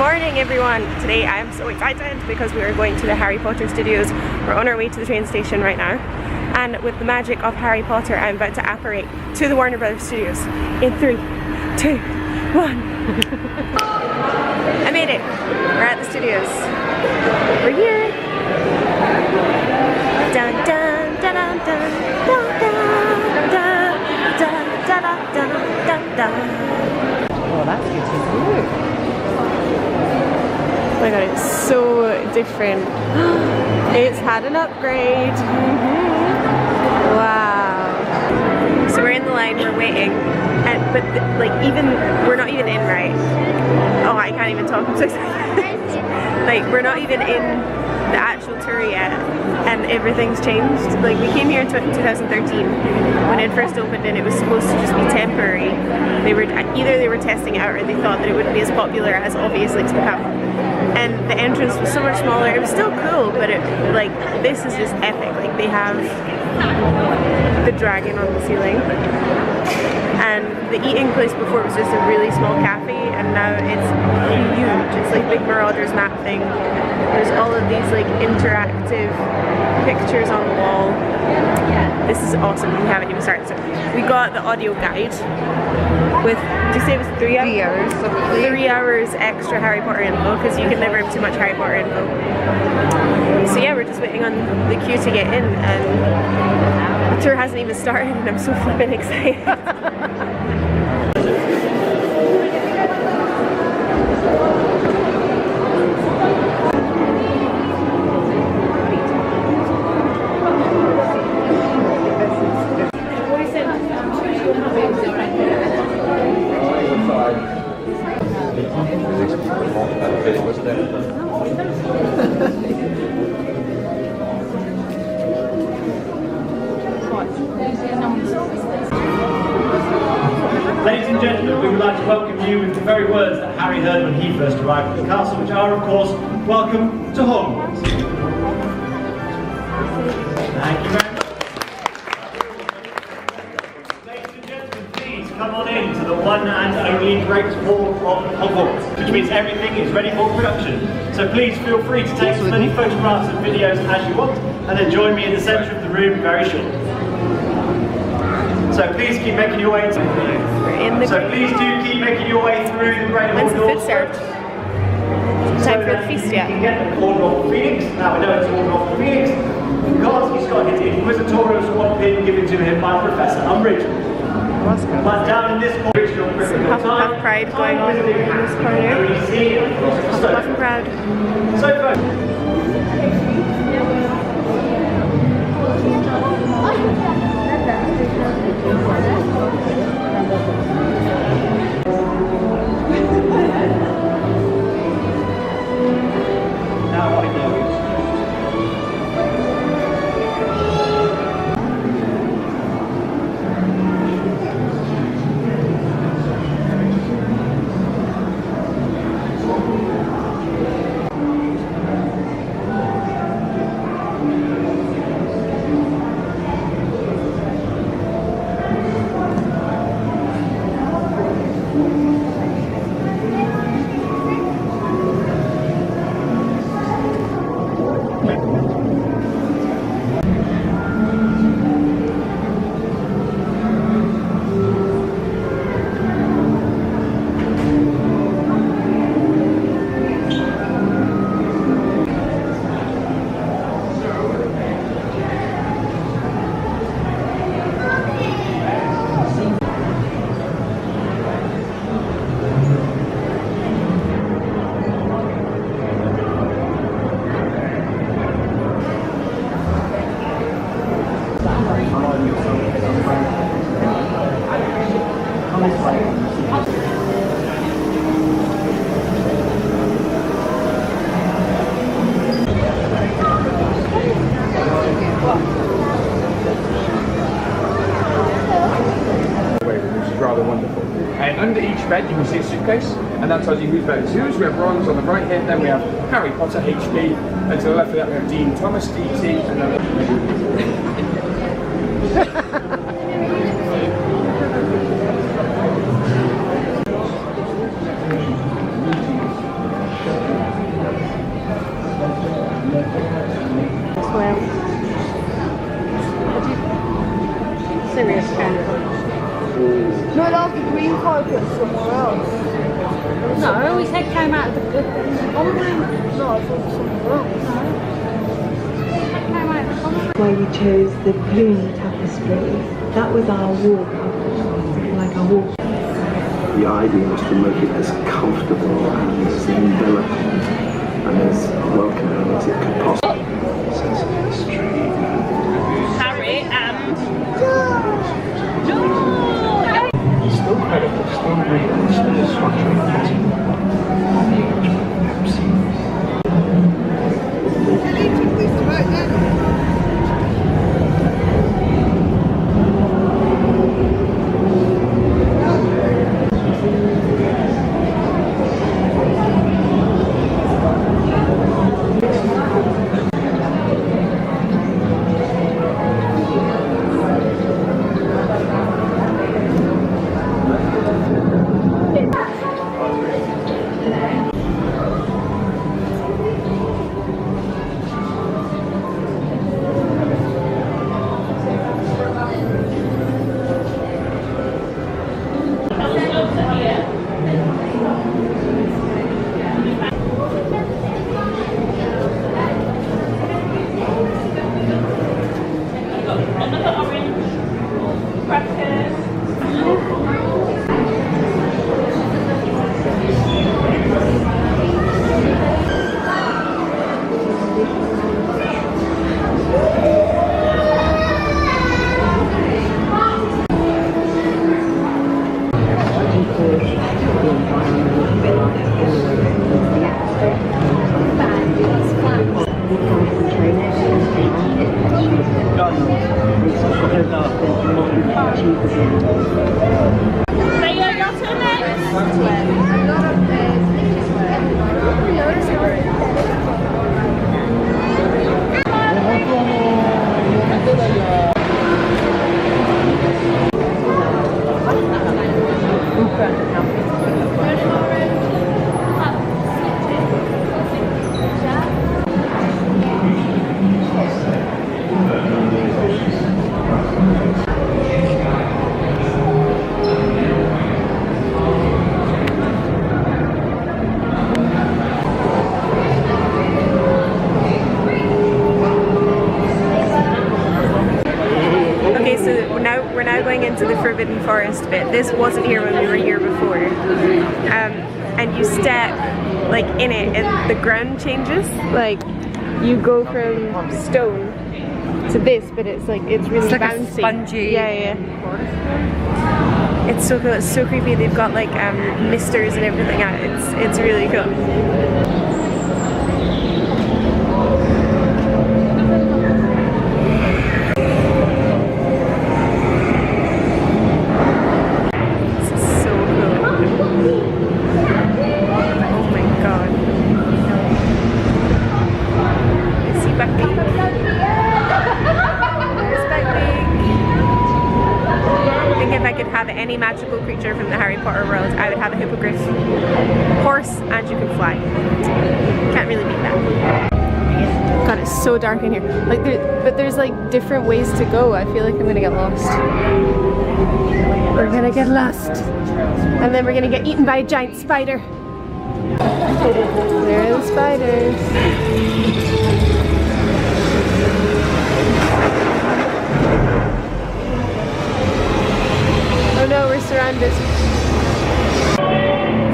morning everyone! Today I am so excited because we are going to the Harry Potter studios. We're on our way to the train station right now, and with the magic of Harry Potter I'm about to apparate to the Warner Brothers studios in 3, 2, 1. I made it! We're at the studios. We're here! Dun dun dun dun dun dun dun dun dun dun dun dun. Oh, that's good to know. Oh my god, it's so different. It's had an upgrade. Wow. So we're in the line, we're waiting, but we're not even in, right? Oh, I can't even talk, I'm so excited. Like, we're not even in the actual tour yet, and everything's changed. Like, we came here in 2013 when it first opened, and it was supposed to just be temporary. Either they were testing it out, or they thought that it wouldn't be as popular as obviously to become. And the entrance was so much smaller. It was still cool, but this is just epic. Like, they have the dragon on the ceiling, and the eating place before was just a really small cafe, and now it's huge. It's like Big Marauder's map thing. There's all of these like interactive pictures on the wall. This is awesome. We haven't even started. So we got the audio guide with, did you say it was 3 hours? 3 hours extra Harry Potter info, because you can never have too much Harry Potter info. So yeah, we're just waiting on the queue to get in, and the tour hasn't even started, and I'm so flipping excited. Ladies and gentlemen, we would like to welcome you with the very words that Harry heard when he first arrived at the castle, which are, of course, welcome to Hogwarts. Thank you very much. Ladies and gentlemen, please come on in to the one and only Great Hall of Hogwarts, which means everything is ready for production. So please feel free to take as many photographs and videos as you want, and then join me in the centre of the room very shortly. So please keep making your way through. Please do keep making your way through the Great Hall. When's the food served? Time for the feast yet? You can get the Order of the Phoenix. Now we know it's Order of the Phoenix because he's got his Inquisitorial Squad pin given to him by Professor Umbridge. But down in this corner, some Hufflepuff pride going on in this corner. Hufflepuff and proud. So folks. Now I know. Rather wonderful. And under each bed you can see a suitcase, and that tells you whose bed is whose. We have Ron's on the right here, then we have Harry Potter, HB, and to the left of that we have Dean Thomas, DT, and then like it somewhere else. No, his head came out of the common room. No, I thought somewhere else. Came out of the common room. Why we chose the Cluny tapestry. That was our wall cover, like a wall. The idea was to make it as comfortable and as enveloping and as welcoming as it could possibly be. Harry and Still credible, still real, still structuring we're now going into the Forbidden Forest bit. This wasn't here when we were here before. And you step like in it and the ground changes. Like you go from stone to this, but it's like it's really It's like bouncy. a spongy. Yeah. It's so cool. It's so creepy. They've got like misters and everything out. It's really cool. Any magical creature from the Harry Potter world, I would have a hippogriff, horse, and you can fly. Can't really beat that. God, it's so dark in here. Like, but there's like different ways to go. I feel like I'm gonna get lost. We're gonna get lost, and then we're gonna get eaten by a giant spider. There are the spiders. Oh no, we're surrounded.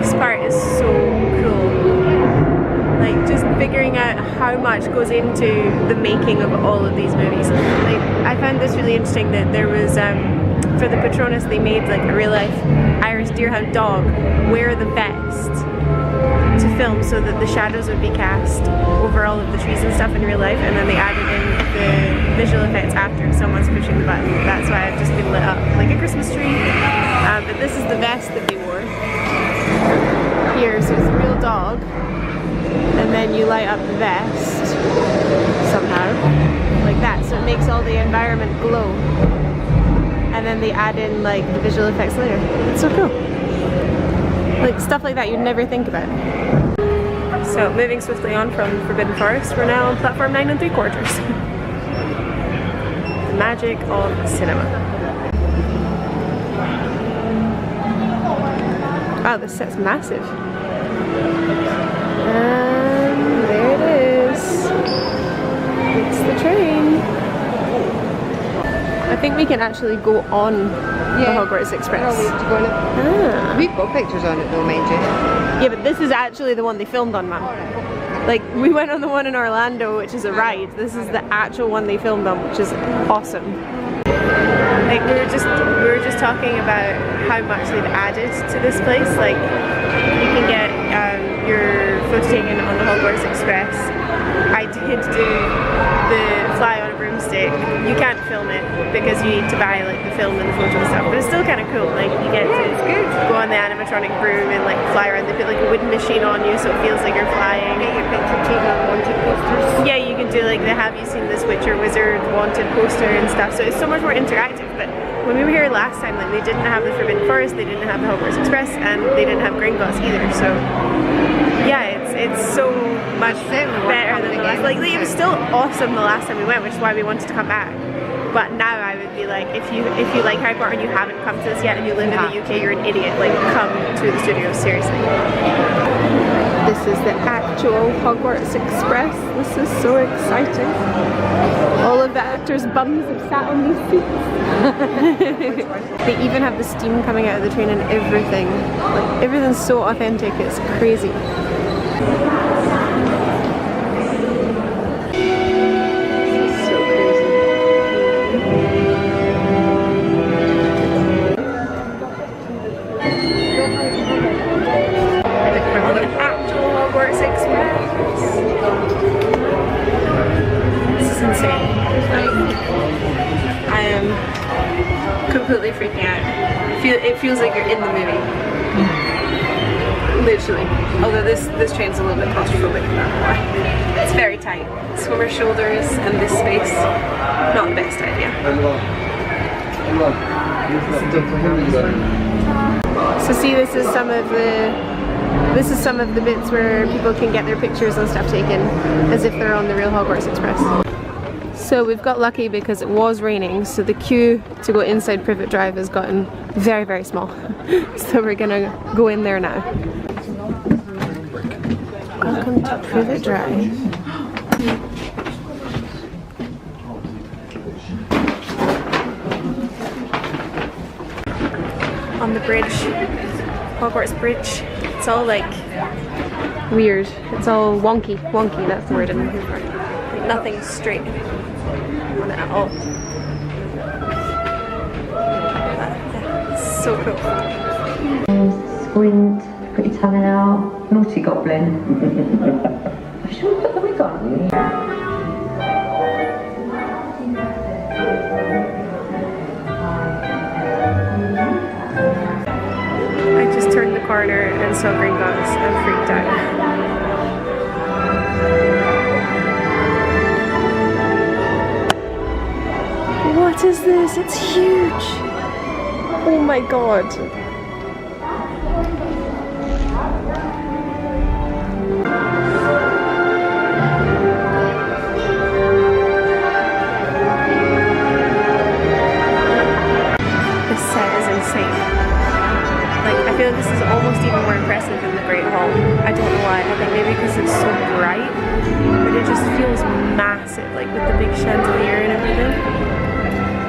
This part is so cool. Like, just figuring out how much goes into the making of all of these movies. Like, I found this really interesting that there was, for the Patronus, they made like a real life Irish deerhound dog wear the vest to film so that the shadows would be cast over all of the trees and stuff in real life, and then they added in the visual effects after someone's pushing the button. That's why I've just been lit up like a Christmas tree. But this is the vest that they wore here, so it's a real dog, and then you light up the vest somehow like that, so it makes all the environment glow, and then they add in like the visual effects later. It's so cool. Like stuff like that you'd never think about. So moving swiftly on from Forbidden Forest, we're now on platform 9 3/4. The magic of cinema. Wow, this set's massive. And there it is. It's the train. I think we can actually go on the Hogwarts Express. We've got pictures on it though, mind you. Yeah, but this is actually the one they filmed on, Mum. Like, we went on the one in Orlando, which is a ride. This is the actual one they filmed on, which is awesome. Like, we were just talking about how much they've added to this place. Like, you can get your photo taken on the Hogwarts Express. I did do the fly on a broomstick. You can't film it because you need to buy like the film and the photo and stuff, but it's still kind of cool. Like, you get to go on the animatronic broom and like fly around. They put like a wooden machine on you so it feels like you're flying. Get your picture taken on wanted posters. Yeah, you can do like the Have You Seen This Witcher Wizard wanted poster and stuff, so it's so much more interactive. But when we were here last time, like, they didn't have the Forbidden Forest, they didn't have the Hogwarts Express, and they didn't have Gringotts either, so yeah, it's so much better than the last. Like, it was still awesome the last time we went, which is why we wanted to come back. But now I would be like, if you like Harry Potter and you haven't come to this yet and you live in the UK, you're an idiot. Like, come to the studios, seriously. This is the actual Hogwarts Express. This is so exciting. All of the actors' bums have sat on these seats. They even have the steam coming out of the train and everything. Like, everything's so authentic, it's crazy. Completely freaking out. It feels like you're in the movie. Literally. Although this train's a little bit claustrophobic. It's very tight. Swimmer shoulders and this space, not the best idea. So see, this is some of the bits where people can get their pictures and stuff taken as if they're on the real Hogwarts Express. So we've got lucky because it was raining, so the queue to go inside Privet Drive has gotten very, very small. So we're gonna go in there now. Welcome to Privet Drive. On the bridge, Hogwarts Bridge, it's all like weird. It's all wonky, that's the word I'm looking for. Like, nothing's straight on it at all. Yeah, it's so cool. Squint, put your tongue out. Naughty goblin. I should have put the wig on. I just turned the corner and saw Gringotts and freaked out. What is this? It's huge! Oh my god. This set is insane. Like, I feel like this is almost even more impressive than the Great Hall. I don't know why. I think maybe because it's so bright, but it just feels massive, like with the big chandelier and everything.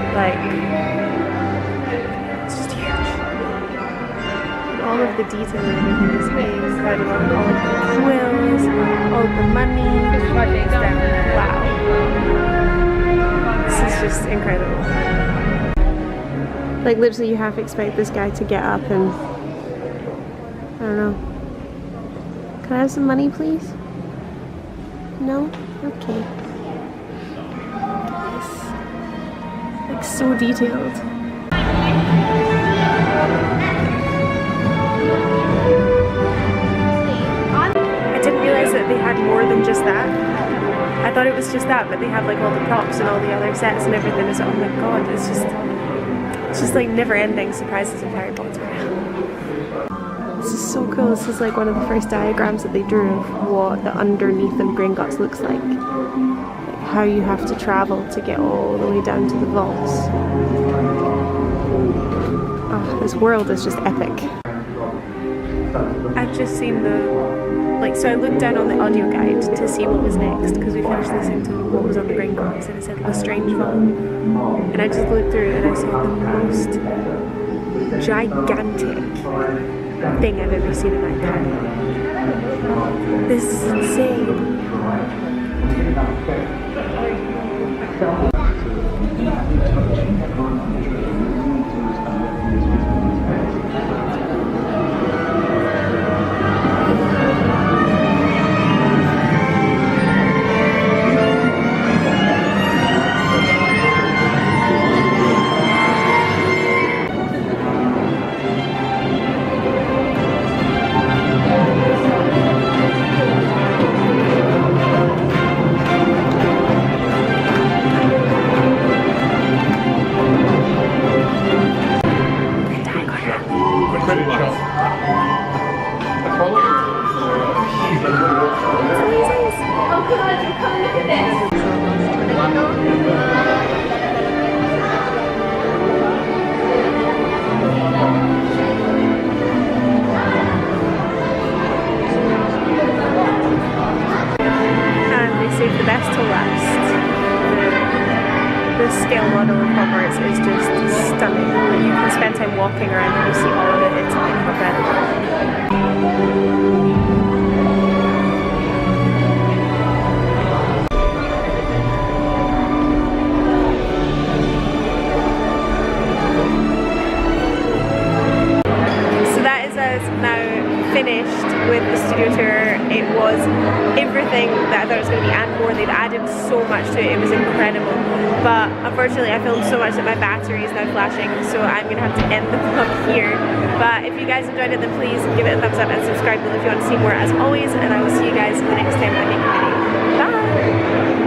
Like, it's just huge. All of the detail and everything is incredible. All of the quills, all of the money. Wow. This is just incredible. Like, literally you half expect this guy to get up and, I don't know. Can I have some money, please? No? Okay. Like, so detailed. I didn't realize that they had more than just that. I thought it was just that, but they have like all the props and all the other sets and everything. So, oh my god, it's just like never-ending surprises of Harry Potter. This is so cool. This is like one of the first diagrams that they drew of what the underneath of Gringotts looks like. How you have to travel to get all the way down to the vaults. Oh, this world is just epic. I've just seen so I looked down on the audio guide to see what was next because we finished listening to what was on the Green Box and it said Lestrange Vault. And I just looked through and I saw the most gigantic thing I've ever seen in my life. This is insane. Save the best till last. The scale model of Hogwarts is just stunning. Like, you can spend time walking around and you see all of it. It's incredible. So that is us now finished with the studio tour. It was everything that I thought it was going to be and more. They've added so much to it. It was incredible. But unfortunately I filmed so much that my battery is now flashing, so I'm going to have to end the vlog here. But if you guys enjoyed it, then please give it a thumbs up and subscribe below if you want to see more as always, and I will see you guys the next time I make a video. Bye!